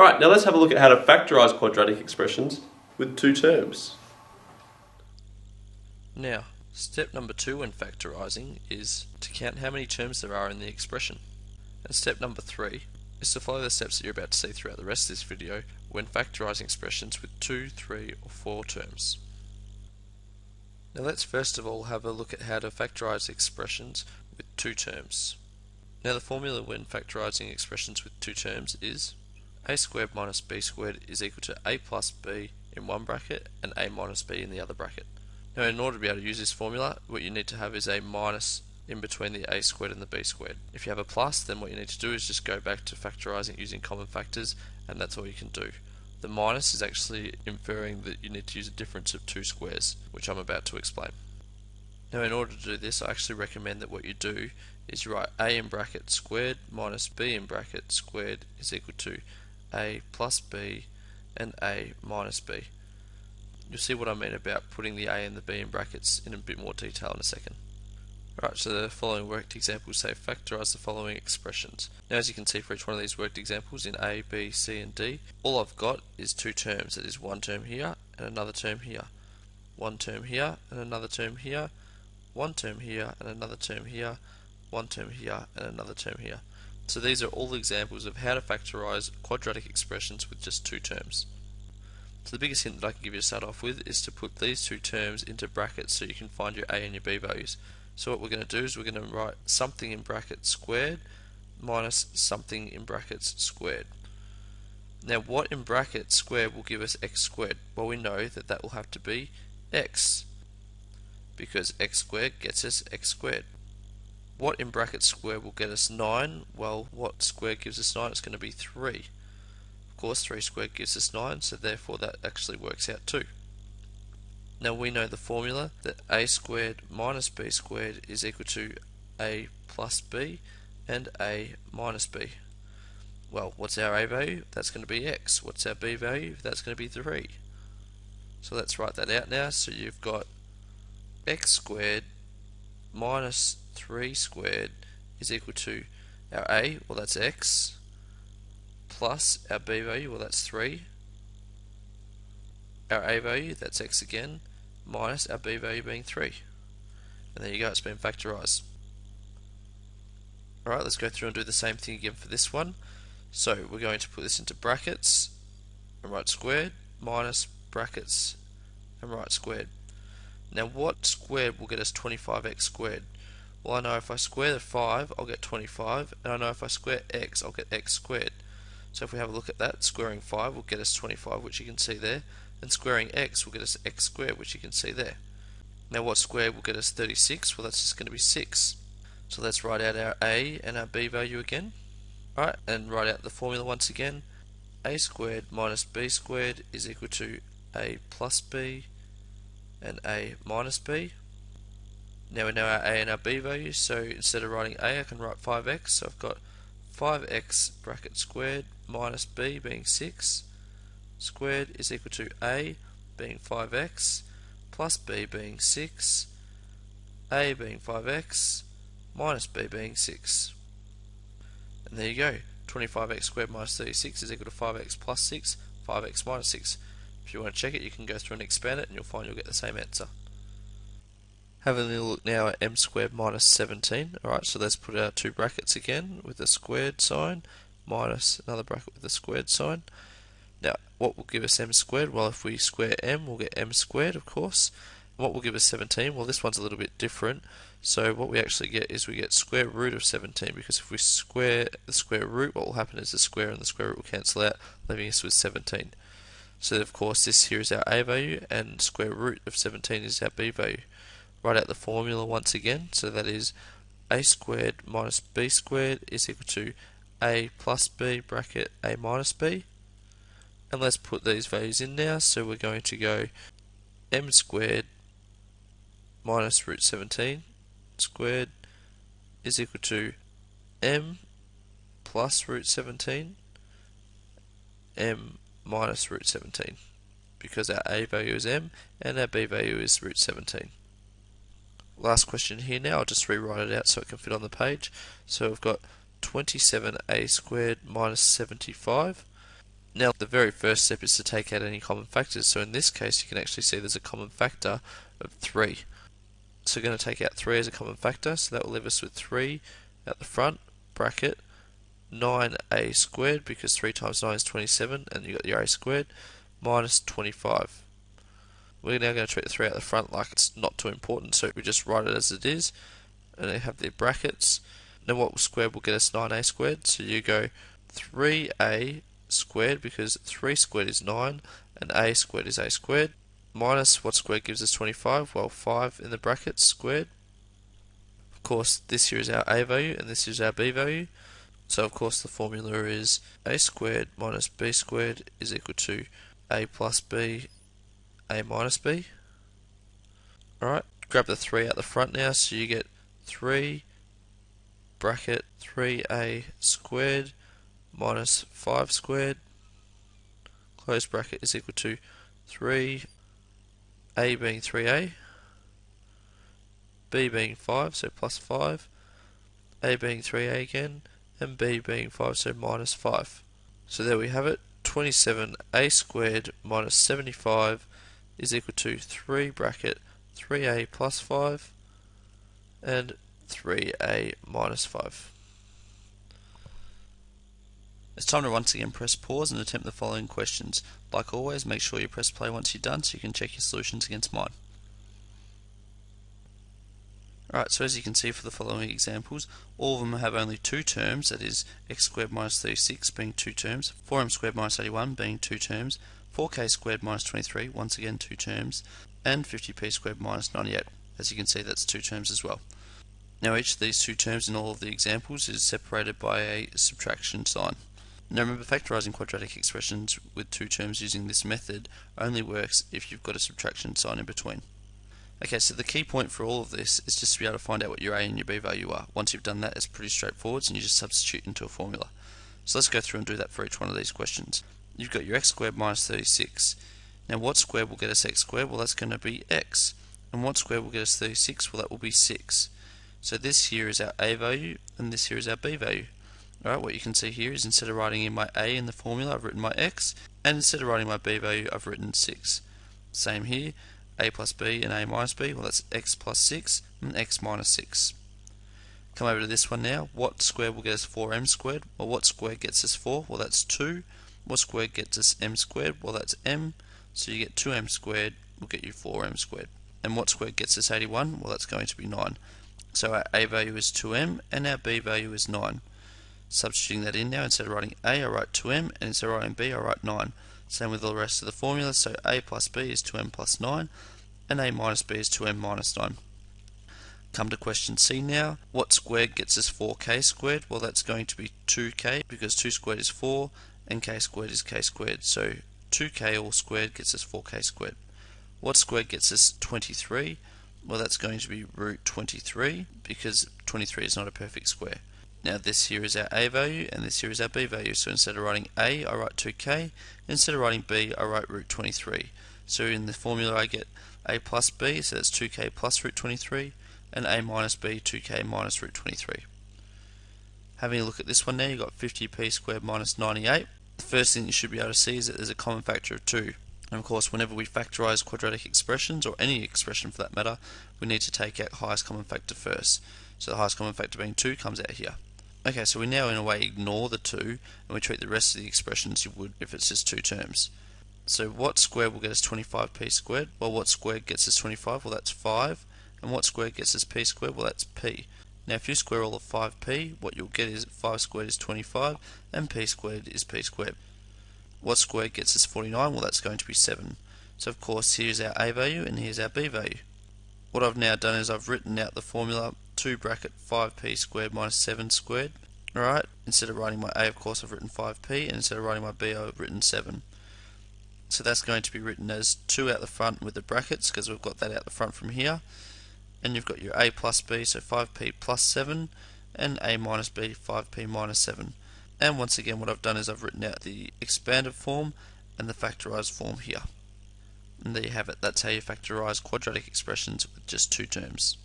Alright, now let's have a look at how to factorize quadratic expressions with two terms. Now, step number 2 when factorizing is to count how many terms there are in the expression. And step number 3 is to follow the steps that you're about to see throughout the rest of this video when factorizing expressions with 2, 3 or 4 terms. Now let's first of all have a look at how to factorize expressions with 2 terms. Now the formula when factorizing expressions with 2 terms is a squared minus b squared is equal to a plus b in one bracket and a minus b in the other bracket. Now in order to be able to use this formula, what you need to have is a minus in between the a squared and the b squared. If you have a plus, then what you need to do is just go back to factorizing using common factors, and that's all you can do. The minus is actually inferring that you need to use a difference of 2 squares, which I'm about to explain. Now in order to do this, I actually recommend that what you do is you write a in bracket squared minus b in bracket squared is equal to a plus b and a minus b. You'll see what I mean about putting the a and the b in brackets in a bit more detail in a second. Alright, so the following worked examples say factorize the following expressions. Now as you can see for each one of these worked examples in A, B, C and D, all I've got is 2 terms. That is one term here and another term here. One term here and another term here. One term here and another term here. One term here and another term here. So these are all examples of how to factorize quadratic expressions with just 2 terms. So the biggest hint that I can give you to start off with is to put these 2 terms into brackets so you can find your a and your b values. So what we're going to do is we're going to write something in brackets squared minus something in brackets squared. Now what in brackets squared will give us x squared? Well, we know that that will have to be x, because x squared gets us x squared. What in brackets squared will get us 9? Well, what squared gives us 9? It's going to be 3. Of course 3 squared gives us 9, so therefore that actually works out too. Now we know the formula that a squared minus b squared is equal to a plus b and a minus b. Well, what's our a value? That's going to be x. What's our b value? That's going to be 3. So let's write that out now. So you've got x squared minus 3 squared is equal to our a, well that's x, plus our b value, well that's 3, our a value, that's x again, minus our b value being 3. And there you go, it's been factorized. Alright, let's go through and do the same thing again for this one. So we're going to put this into brackets and write squared minus brackets and write squared. Now what squared will get us 25x squared? Well, I know if I square the 5 I'll get 25, and I know if I square x I'll get x squared. So if we have a look at that, squaring 5 will get us 25, which you can see there, and squaring x will get us x squared, which you can see there. Now what squared will get us 36? Well, that's just going to be 6. So let's write out our a and our b value again. Alright, and write out the formula once again. A squared minus b squared is equal to a plus b and a minus b. Now we know our a and our b values, so instead of writing a I can write 5x, so I've got 5x bracket squared minus b being 6 squared is equal to a being 5x plus b being 6, a being 5x minus b being 6. And there you go, 25x squared minus 36 is equal to 5x plus 6, 5x minus 6. If you want to check it, you can go through and expand it and you'll find you'll get the same answer. Having a look now at m squared minus 17. Alright, so let's put our 2 brackets again with a squared sign minus another bracket with a squared sign. Now, what will give us m squared? Well, if we square m, we'll get m squared, of course. And what will give us 17? Well, this one's a little bit different. So what we actually get is we get square root of 17, because if we square the square root, what will happen is the square and the square root will cancel out, leaving us with 17. So of course this here is our a value, and square root of 17 is our b value. Write out the formula once again, so that is a squared minus b squared is equal to a plus b bracket a minus b. And let's put these values in now, so we're going to go m squared minus root 17 squared is equal to m plus root 17 m minus root 17, because our a value is m and our b value is root 17. Last question here now, I'll just rewrite it out so it can fit on the page. So we've got 27a squared minus 75 Now the very first step is to take out any common factors, so in this case you can actually see there's a common factor of 3. So we're going to take out 3 as a common factor, so that will leave us with 3 at the front, bracket, 9a squared, because 3 times 9 is 27, and you've got your a squared, minus 25. We're now going to treat the 3 out the front like it's not too important, so we just write it as it is, and then have the brackets. Now what squared will get us 9a squared, so you go 3a squared, because 3 squared is 9, and a squared is a squared, minus what squared gives us 25, well 5 in the brackets squared. Of course this here is our a value and this is our b value, so of course the formula is a squared minus b squared is equal to a plus b, a minus b. Alright, grab the 3 out the front now, so you get 3 bracket 3a squared minus 5 squared, close bracket, is equal to 3, a being 3a, b being 5, so plus 5, a being 3a again, and b being 5, so minus 5. So there we have it, 27a squared minus 75 is equal to 3 bracket 3a plus 5 and 3a minus 5. It's time to once again press pause and attempt the following questions. Like always, make sure you press play once you're done so you can check your solutions against mine. Alright, so as you can see for the following examples, all of them have only 2 terms, that is x squared minus 36 being 2 terms, 4m squared minus 81 being 2 terms, 4k squared minus 23, once again 2 terms, and 50p squared minus 98. As you can see, that's 2 terms as well. Now each of these 2 terms in all of the examples is separated by a subtraction sign. Now remember, factorizing quadratic expressions with 2 terms using this method only works if you've got a subtraction sign in between. Okay, so the key point for all of this is just to be able to find out what your a and your b value are. Once you've done that, it's pretty straightforward, and you just substitute into a formula. So let's go through and do that for each one of these questions. You've got your x squared minus 36. Now what squared will get us x squared? Well, that's going to be x. And what squared will get us 36? Well, that will be 6. So this here is our a value, and this here is our b value. Alright, what you can see here is instead of writing in my a in the formula, I've written my x, and instead of writing my b value, I've written 6. Same here, a plus b and a minus b, well that's x plus 6 and x minus 6. Come over to this one now. What squared will get us 4m squared? Well, what squared gets us 4? Well, that's 2. What squared gets us m squared? Well, that's m. So you get 2m squared will get you 4m squared. And what squared gets us 81? Well, that's going to be 9. So our a value is 2m and our b value is 9. Substituting that in now, instead of writing a, I write 2m, and instead of writing b, I write 9. Same with all the rest of the formula, so a plus b is 2m plus 9, and a minus b is 2m minus 9. Come to question C now. What squared gets us 4k squared? Well, that's going to be 2k, because 2 squared is 4, and k squared is k squared, so 2k all squared gets us 4k squared. What squared gets us 23? Well, that's going to be root 23, because 23 is not a perfect square. Now this here is our a value and this here is our b value, so instead of writing a, I write 2k, instead of writing b, I write root 23. So in the formula I get a plus b, so that's 2k plus root 23, and a minus b, 2k minus root 23. Having a look at this one now, you've got 50p squared minus 98. The first thing you should be able to see is that there's a common factor of 2. And of course, whenever we factorize quadratic expressions, or any expression for that matter, we need to take out highest common factor first. So the highest common factor being 2 comes out here. Okay, so we now in a way ignore the 2 and we treat the rest of the expressions you would if it's just 2 terms. So what squared will get us 25p squared? Well, what squared gets us 25? Well, that's 5. And what squared gets us p squared? Well, that's p. Now if you square all of 5p, what you'll get is 5 squared is 25 and p squared is p squared. What squared gets us 49? Well, that's going to be 7. So of course here's our a value and here's our b value. What I've now done is I've written out the formula 2 bracket 5p squared minus 7 squared. Alright, instead of writing my a, of course, I've written 5p, and instead of writing my b, I've written 7. So that's going to be written as 2 out the front with the brackets, because we've got that out the front from here. And you've got your a plus b, so 5p plus 7, and a minus b, 5p minus 7. And once again, what I've done is I've written out the expanded form and the factorized form here. And there you have it. That's how you factorize quadratic expressions with just 2 terms.